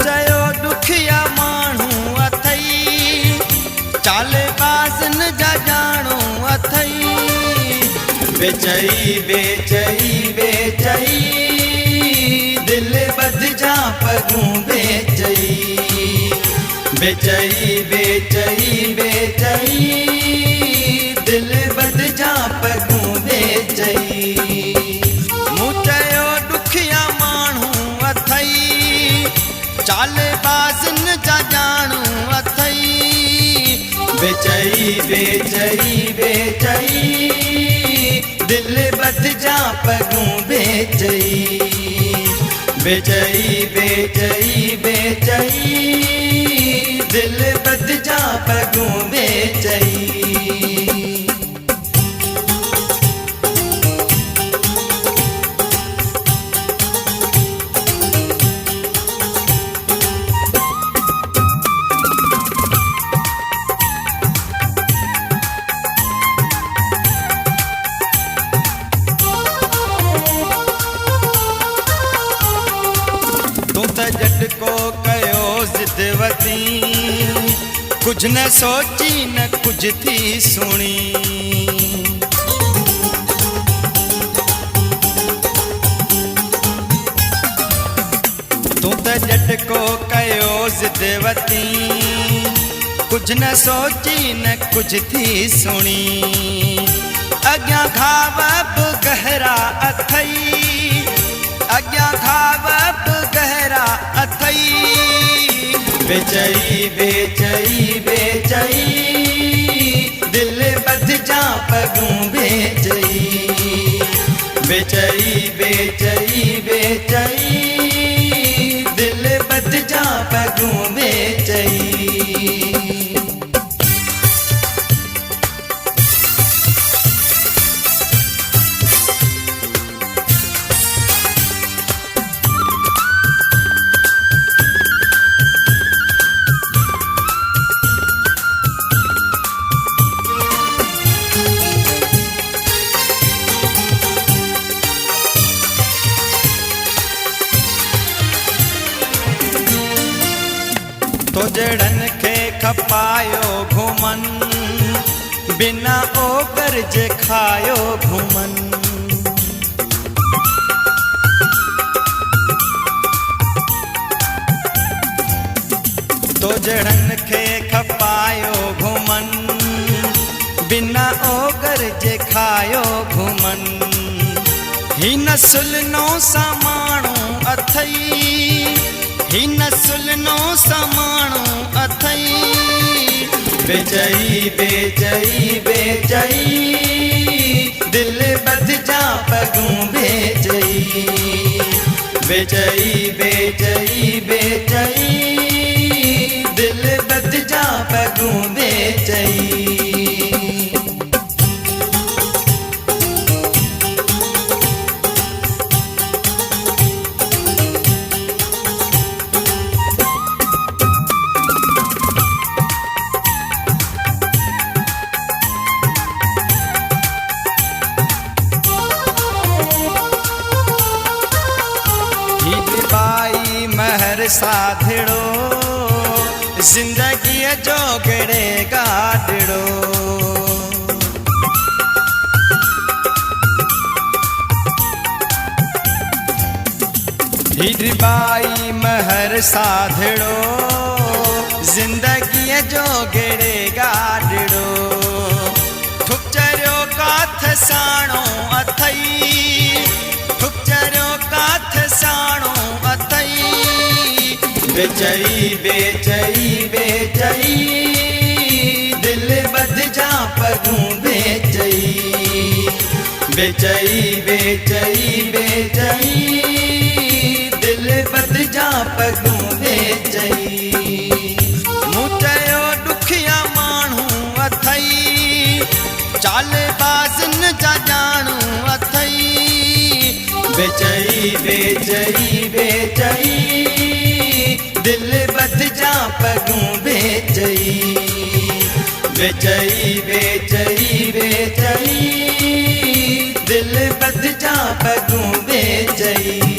चयो दुखिया माण्हू अथई, चालबाज़न जा ॼाणू अथई। बेचई बेचई बेचई दिल बदिजा पगूं बेचई। बेचई बेचई बेचई दिल बदिजा पगूं बेचई। मूं चयो दुखिया माण्हू अथई, चालबाज़न जा ॼाणू अथई। बेचई बेचई बेचई दिल बदिजा पगूं बेचई। बेचई बेचई बेचई दिल बदिजा पगूं बेचई। झटको कयो ज़िदवती, कुछ न सोची न कुछ थी सुणी। तू त झटको कयो ज़िदवती, कुछ न सोची न कुछ थी सुणी। अॻियां घाव बि गहरा अथई, अॻियां घाव बि गहरा अथई। बेचई बेचई बेचई दिल बदिजा पगूं बेचई। बेचई बेचई बेचई दिल बदिजा पगूं बेचई। तो जड़न खे खपायो घुमन, बिना ओकर जे खायो घुमन। तो जड़न खे खपायो घुमन, बिना ओकर जे खायो घुमन। ही नस्ल नो सामाणू अथई, ही नस्ल नो सामाणू अथई। बेचई बेचई बेचई दिल बदिजा पगूं बेचई। बेचई बेचई बेचई दिल बदिजा पगूं बेचई। बाई महर साधड़ो, जिंदगी जो गड़े गाड़ो। बाई महर साधड़ो, जिंदगी जो गड़े गाड़ो। ठुकचरियो काथ साणो अथई, ठुकचरियो काथ साणो अथई। बेचई बेचई बेचई दिल बदिजा पगूं बेचई। बेचई बेचई बेचई दिल बदिजा पगूं बेचई। मूं चयो दुखिया माण्हू अथई, चालबाज़न जा ॼाणू अथई। बेचई बेचई बेचई दिल बदिजा पगूं बेचई। बेचई बेचई बेचई दिल बदिजा पगूं बेचई।